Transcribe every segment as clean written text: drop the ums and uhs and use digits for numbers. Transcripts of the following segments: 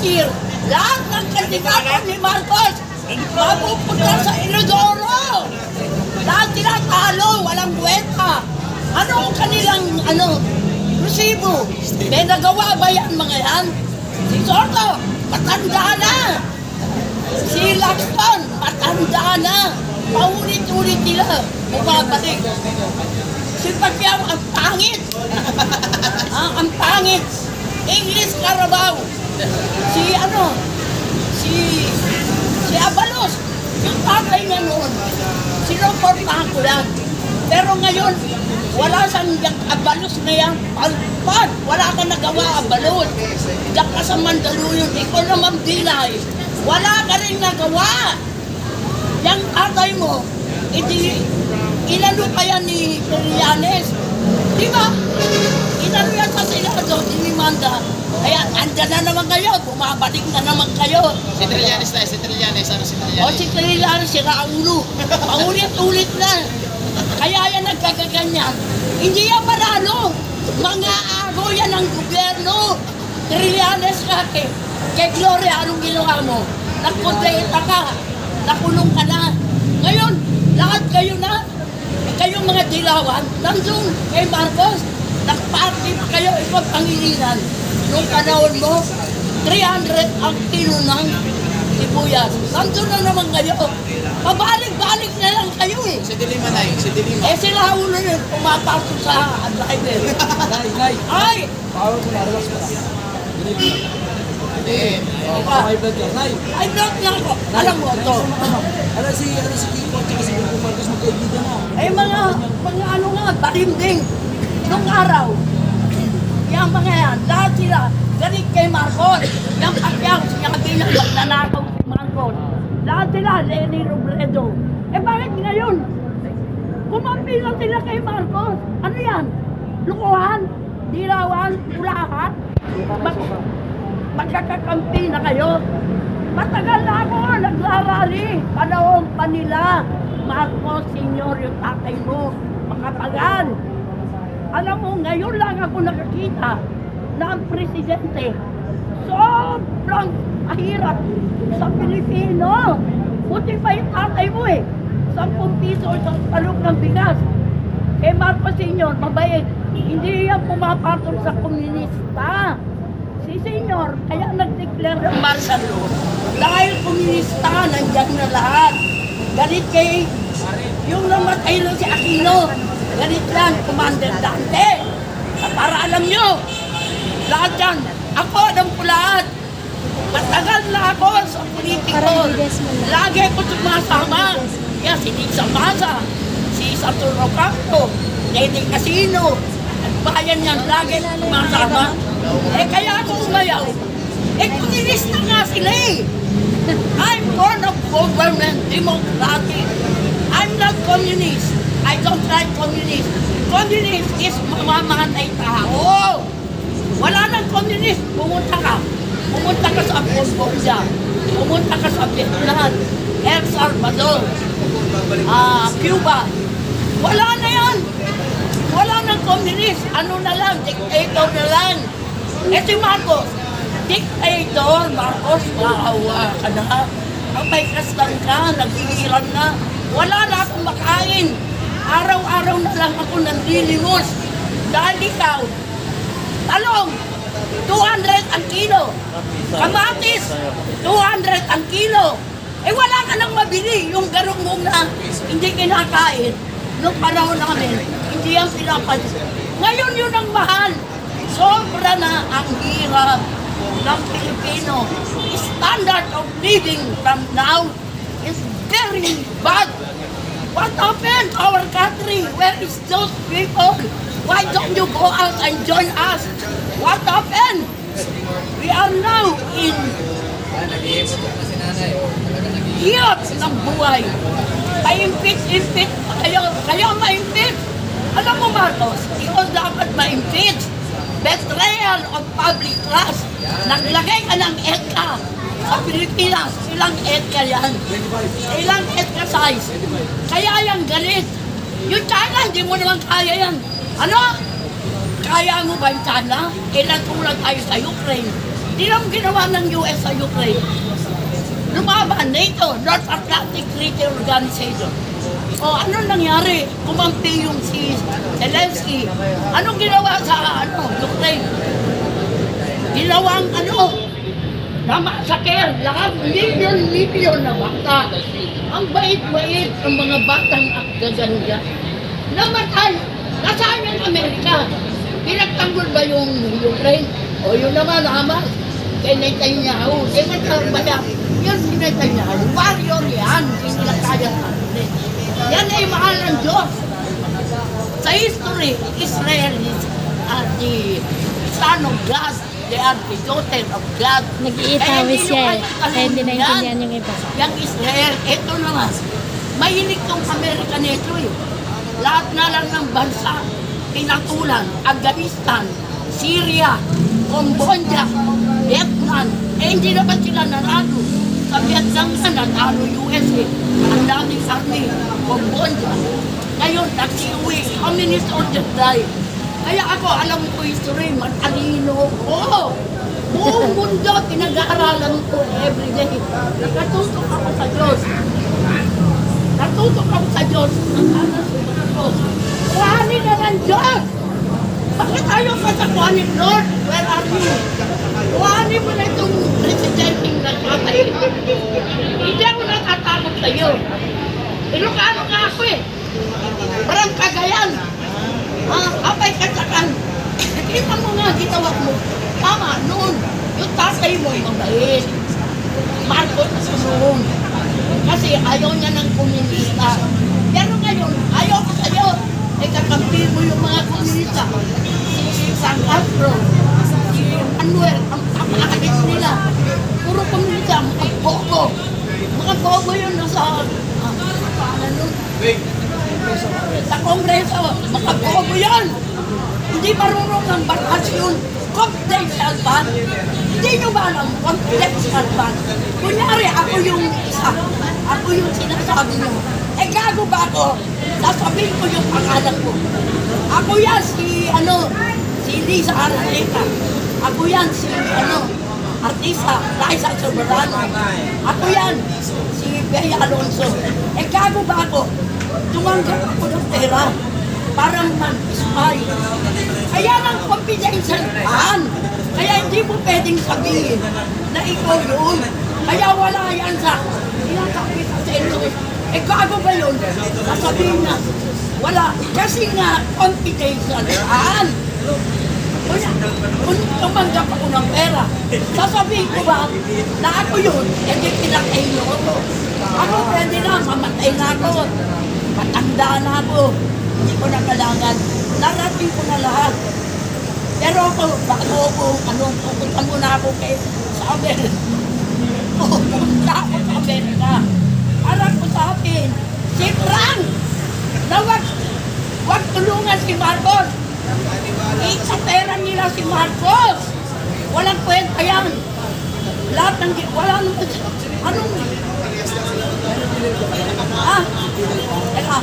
year, lahat ng kandidato ni Marcos, mapupunta sa Inodoro. Lahat tinatalo, walang buweta. Ano ang kanilang, resibo? May nagawa ba yan mga yan? Si Soto, matanda na. Si Lacton, matanda na. Paulit-ulit nila, bumabalik. Si Pacquiao, ang pangit. Ang pangit. English Carabao. Si Abalos, yung tatay niya noon, sinuportahan ko yan. Pero ngayon, wala siyang Abalos na yan. Palpad, wala ka nagawa Abalos. Diyan ka sa Mandaluyong, ikaw naman Dilay. Wala ka rin nagawa. Yang tatay mo, inano pa yan ni Perianes. Di ba? Inano yan sa Senado, dinimanda. Kaya andyan na naman kayo, bumabalik na naman kayo. Si Trillanes na, si Trillanes. Ano si O Trillanes? si Trillanes, si Raulo. Paulit-ulit na. Kaya yan nagkakaganyan. Hindi yan panalo. Mga ago yan ng gobyerno. Trillanes ka kay Gloria, anong ginawa mo? Nagpunta ka. Nakulong ka na. Ngayon, lahat kayo na. Kayong mga dilawan, nandun kay Marcos. Nagparty pa kayo, ikaw pangilinan. Nung panahon mo, 300 ang kilo ng sibuyas. Nandun na naman kayo. Pabalik-balik na lang kayo eh. Si Dilima na si Dilima. Eh sila ulo yun, pumapasok sa driver. Nay, Ay! power mo na, relax mo na. Hindi. High blood ka, Nay. Ay, block na ako. Alam mo ito. Ano si Kiko at si Bongbong Marcos magkaibigan na. Ay, mga ano nga, balimbing. Nung araw, yung mga yan, lahat sila, galit kay Marcos. Yung Pacquiao, sinabi na magnanakaw si Marcos. Lahat sila, Lenny Robredo. Eh, bakit ngayon? Kumampi lang sila kay Marcos. Ano yan? Lukuhan? Dilawan? Ulahan? Magkakakampi na kayo. Matagal na ako, naglarali. Panahon pa nila. Marcos, senyor, yung tatay mo. Makapagal. Alam mo, ngayon lang ako nakakita na ang presidente sobrang mahirap sa Pilipino. Buti pa yung tatay mo eh. 10 piso sa talok ng bigas. Kay Marcos senyor, mabait. Hindi yan pumapatol sa komunista. Si senyor, kaya nag-declare ng martial law. Dahil komunista, nandiyan na lahat. Galit kay yung namatay na si Aquino. Galit yan, Commander Dante. Para alam nyo, lahat yan, ako alam ko lahat. Matagal na ako sa politiko. Lagi ako sumasama. Yan, si Nisa Maza, si Saturo Campo, Nene Casino. At bayan yan, lagi sumasama. Eh kaya ako umayaw. Eh komunista nga sila eh. I'm born of government, democratic. I'm not communist. I don't like communist. Communist is mamamatay tao. Wala nang communist. Pumunta ka. Pumunta ka sa Cambodia. Pumunta ka sa Vietnam. El Salvador. Cuba. Wala na yan. Wala nang communist. Ano na lang? Dictator na lang. Eh si Marcos. Dictator. Marcos, maawa ka na. May kastan ka. Naghihiran na. Wala na akong makain. Araw-araw na lang ako nanlilimos. Dahil ikaw, talong, 200 ang kilo. Kamatis, 200 ang kilo. Eh wala ka nang mabili. Yung garong na hindi kinakain. Noong panahon namin, hindi yan pinapansin. Ngayon yun ang mahal. Sobra na ang hirap ng Pilipino. Standard of living from now is very bad. What happened to our country? Where is those people? Why don't you go out and join us? What happened? We are now in hirap ng buhay. Ma-impeach kayo ma-impeach. Alam mo Marcos, ikaw dapat ma-impeach. Betrayal of public trust. Naglagay ka ng EDCA sa Pilipinas. Ilang EDCA yan? Ilang EDCA size? Kaya yan galit. Yung China, hindi mo naman kaya yan. Ano? Kaya mo ba yung China? Ilan tulad tayo sa Ukraine. Di lang ginawa ng US sa Ukraine. Lumaban, NATO, North Atlantic Treaty Organization. O ano nangyari? Kumampi yung si Zelensky. Anong ginawa sa Ukraine? Ginawang namasakir lahat, milyon na bata. Ang bait-bait ng mga batang gaganda. Namatay. Nasaan yung Amerika? Pinagtanggol ba yung Ukraine? O yun naman, Hamas? Kay Netanyahu. Eh, matambaya. Yun si Netanyahu. Warrior yan. Hindi nila kaya natin. Yan ay mahal ng Diyos. Sa history, Israel is the son of God. They are the daughter of God. Nag-iitawis siya eh. Kaya hindi naintindihan yung iba. Yung Israel, ito naman. Mahilig tong Amerika nito eh. Lahat na lang ng bansa, pinatulan, Afghanistan, Syria, Cambodia, Vietnam. Eh hindi naman sila nanalo. Sa Vietnam na nanalo USA. Ang daming army, Cambodia. Ngayon, nagsiuwi. Communist soldiers die. Kaya ako, alam ko history, matalino ko. Buong mundo, pinag-aaralan ko everyday. Nakatutok ako sa Diyos. Natutok ako sa Diyos. Ang anas ko sa Diyos. Kuhanin na ng Diyos. Bakit ayaw ka sa kuhanin, Lord? Where are you? Kuhanin mo na itong presidenting nagpatay. Hindi ako natatakot sa iyo. Ilocano nga ako eh. Parang Cagayan. Apay katsakan. Kita mo nga, ginawa mo. Tama, noon, yung tatay mo, mabait. Marcos na susunod. Kasi ayaw niya ng komunista. Pero ngayon, ayaw ko sa'yo. Eh, kakampi mo yung mga komunista. Si San Castro, si Manuel, ang kakakit nila. Puro komunista, mga bogo. Mga bogo yun nasa, sa Kongreso, mga bogo yan. Hindi marunong ng batas yun. Confidential ban. Hindi nyo ba alam, confidential ban? Kunyari, ako yung isa. Ako yung sinasabi nyo. Eh, gago ba ako? Sasabihin ko yung pangalan ko. Ako yan, si Lisa Araneta. Ako yan, artista, Liza Soberano. Ako yan, si Bea Alonso. Eh, gago ba ako? Tumanggap ako ng pera. Parang man-spy. Kaya ng confidential ban. Kaya hindi mo pwedeng sabihin na ikaw yun. Kaya wala yan sa pinakapit sa inyo. Eh gago ba yun? Sasabihin na, wala. Kasi nga, confidential ban. Kung tumanggap ako ng pera, sasabihin ko ba na ako yun, eh di pinakain nyo ako. Ako pwede na, mamatay na ako. Matanda na ako. Hindi ko na kailangan. Narating ko na lahat. Pero ako, bago ako, pupunta muna ako sa Amerika. Pupunta ako sa Amerika. Para ko sa akin, si Frank, na wag tulungan si Marcos. Sa pera nila si Marcos. Walang kwenta yan. Lahat ng, wala nang, teka,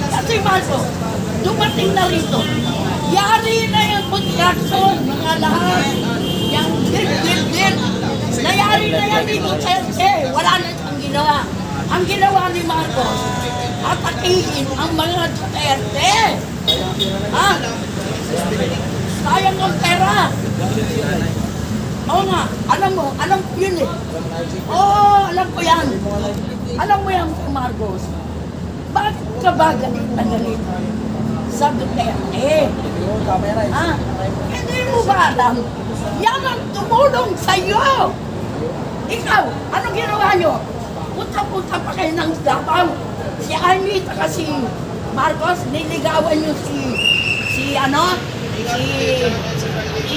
kasi Marcos, dumating na rito. Yari na yung construction, mga lahat. Yung build. Nayari na yan dito sa wala na siyang ginawa. Ang ginawa ni Marcos, atakihin ang mga Duterte. Sayang ang pera. Oo nga, alam ko yun eh. Oo, alam ko yan. Alam mo yan, Marcos. Bakit ka ba galit na galit sa Duterte? Hindi mo ba alam? Yan ang tumulong sa'yo. Ikaw, anong ginawa nyo? Punta-punta pa kayo ng Davao. Si Amy, si Marcos, niligawan nyo si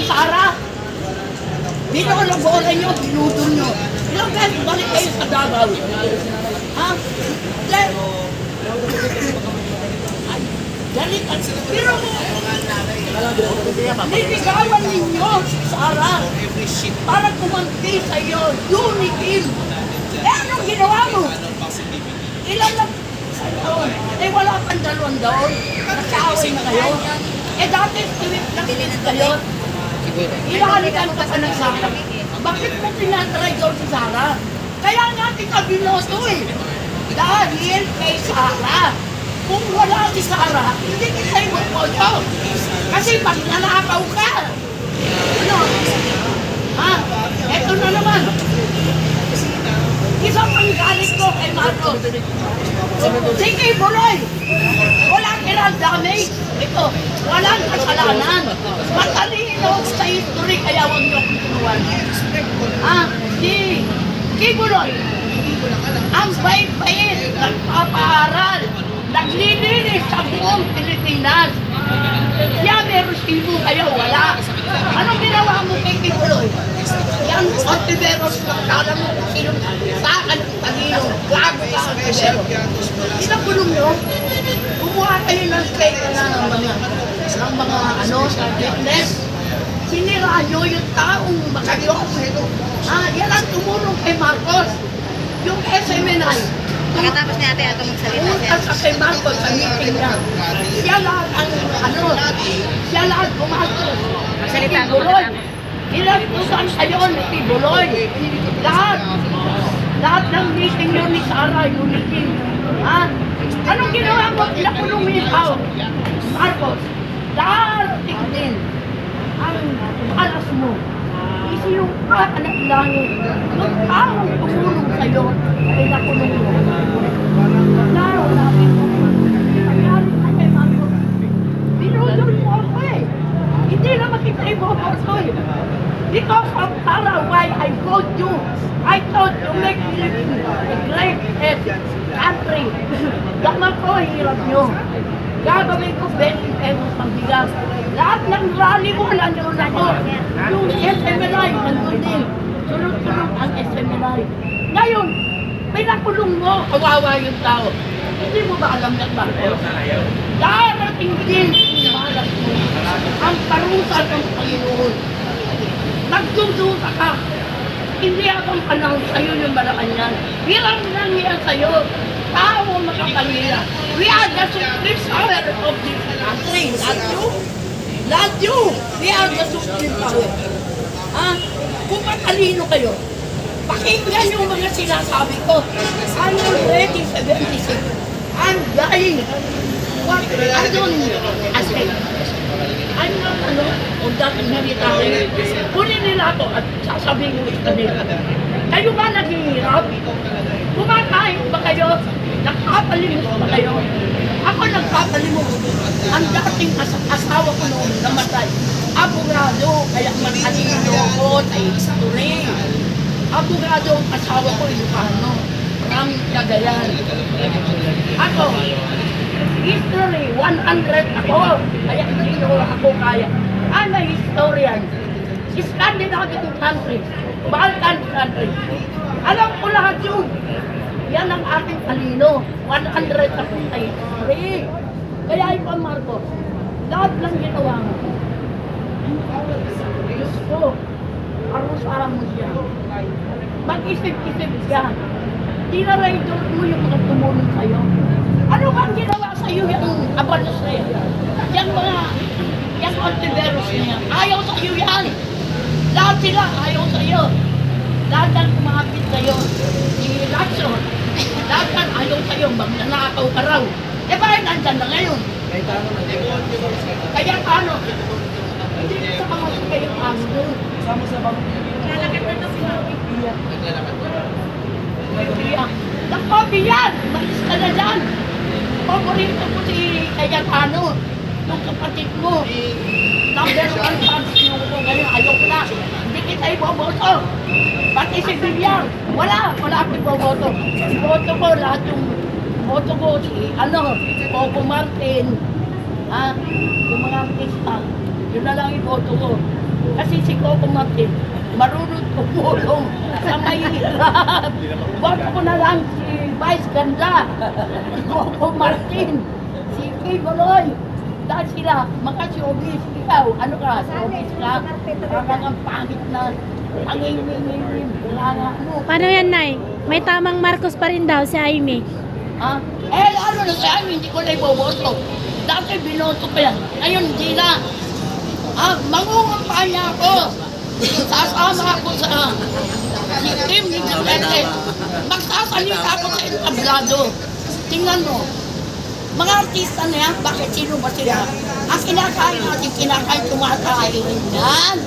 Sara. Binola-bola nyo, binudol nyo. Ilang beses balik kayo sa Davao. Galit at pero niligawan ninyo si Sara para kumanti sa iyo, unikin. Eh, anong ginawa mo? Ilan lang sa taon? Eh, wala pang 2 taon. Nagkaaway na kayo. Eh, dati tuwid lang kayo. Ilahalikan ka pa ng Sara. Bakit mo tinatraidor si Sara? Kaya nga kita binoto eh. Dahil kay Sara. Kung wala si Sara, hindi kita iboboto. Kasi pag nanakaw ka, ano? Ha? Eto na naman. Isang panggalit ko kay Marcos. Sige, Buloy. Wala kinang damage. Ito, walang kasalanan. Matalino sa history, kaya huwag niyo kuturuan. Si Buloy, ang bait-bait, nagpapaaral, naglilinis sa buong Pilipinas. Siya may resibo, kaya wala. Anong ginawa mo kay Buloy? Yan, Ontiveros, kala mo kung sino sa akin ang talino. Gago ka, Ontiveros. Sinagulong nyo, kumuha kayo ng steak ng mga sa fitness. Sinira nyo yung taong makayos. Yan ang tumulong kay Marcos. Yung SMNI. Pagkatapos ni ate ato magsalita Pumunta sa kay Marcos sa meeting niya. Siya lahat ang siya lahat pumasok. Magsalita Si Buloy. Ilan kayo ni Buloy. Lahat ng meeting nyo ni Sara, yung meeting. Anong ginawa mo? Nakulong mo yung tao. Marcos. Darating din ang alas mo. Isiyong ka, anak langit. Yung taong tumulong sa'yo, ay nakulong mo. Laro natin mo. Nangyari ka kay Marcos. Binudol mo ako eh. Hindi naman kita iboboto eh. Because of Sara, why I vote you. I thought you make Philippines a great country. Daman ko, hirap nyo. Gagawin ko 20 pesos pang bigas. Lahat ng rally mo, nandun ako. Yung SMNI, nandun din. Sunod-sunod ang SMNI. Ngayon, pinakulong mo, kawawa yung tao. Hindi mo ba alam yan, Marcos? Darating din, malas mo. Ang parusa ng Panginoon. Nagdudusa ka. Hindi akong panahon sa'yo yung Malacanang. Hirang lang yan sa'yo. Tao makapangira. We are the supreme power of this country. Not you. Not you. We are the supreme power. Kung matalino kayo, pakinggan yung mga sinasabi ko. I'm already 76. I'm dying. What? I don't asking. I'm not on that military. Kunin nila ako at sasabihin ko sa kanila. Kayo ba naghihirap? Kumakain ba kayo? Nagpapalimos ba kayo? Ako nagpapalimos. Ang dating asawa ko noon namatay. Abogado, kaya matalino ko sa history. Abogado ang asawa ko, Ilocano. Maraming Cagayan. Ako, history, 100 ako. Kaya hindi ako kaya. I'm a historian. Scandinavian countries, Balkan countries. Alam ko lahat yun. Yan ang aking talino. 100 ako sa history. Kaya ikaw, Marcos, lahat lang ginawa mo. Diyos ko, arusahan mo siya. Mag-isip-isip siya. Tinaraydor mo yung mga tumulong sa'yo. Ano bang ginawa sa'yo yung abalos na yan? Yung Ontiveros na yan. Ayaw sa'yo yan. Lahat sila ayaw sa'yo. Lahat ang kumapit sa'yo. Si Lacson. Lahat ang ayaw sa'yo. Magnanakaw ka raw. Eh bakit nandyan na ngayon? Kaya paano? Hindi ko sa mga kayo paano doon. Sama sa bang... Lalakad na ito si Mami. Nagpapi yan! Malis ka na dyan! Paborito ko si Cayetano, yung kapatid mo. Number 1 fans nyo ko ngayon, ayaw ko na. Hindi kita iboboto. Pati si Bilyang, wala ako iboboto. Iboto ko lahat yung boto ko si, Coco Martin. Yung mga artista. Yun na lang iboto ko. Kasi si Coco Martin, marunong tumulong sa mahirap. Boto ko na lang si Vice Ganda, si Coco Martin, si Kay Buloy. Dahil sila, mga showbiz, ikaw, ano ka, showbiz ka, parang ang pangit na pangingin, wala nga, Paano yan, Nay? May tamang Marcos pa rin daw si Aimee. Ano na kaya, hindi ko na iboboto. Dati binoto ko yan, ngayon hindi na. Mangungumpanya ako. Sasama ako sa team ni Duterte. Magsasalita ako sa entablado. Tingnan mo. Mga artista na yan, bakit sino ba sila? Ang kinakain natin, kinakain tumatayo rin yan.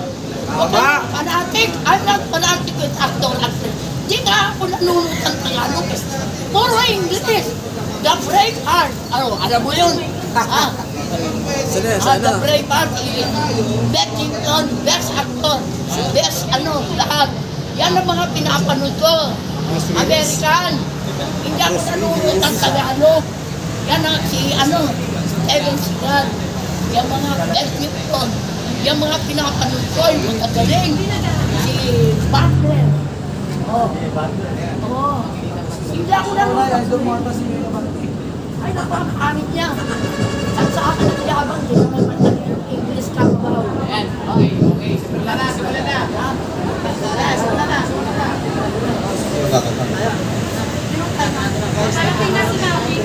Okay, fanatic. I'm not fanatic with actor, actress. Di nga ako nanunod ng Tagalog. Puro English. The Brave Heart. Ano, alam mo yun? The Brave Heart. Best Clinton, best actor. Best lahat. Yan ang mga pinapanood ko. American. Hindi ako nanunod ng Tagalog. Yan ang Steven Seagal. Yung mga best Clinton. Yung mga pinapanood ko, yung mga galing. Si Butler. Hindi ako nanunod. Ay, naku, ang pangit niya. At sa akin nagyabang, di naman yung English kabaw. Okay. Wala na. Parating na si Mami.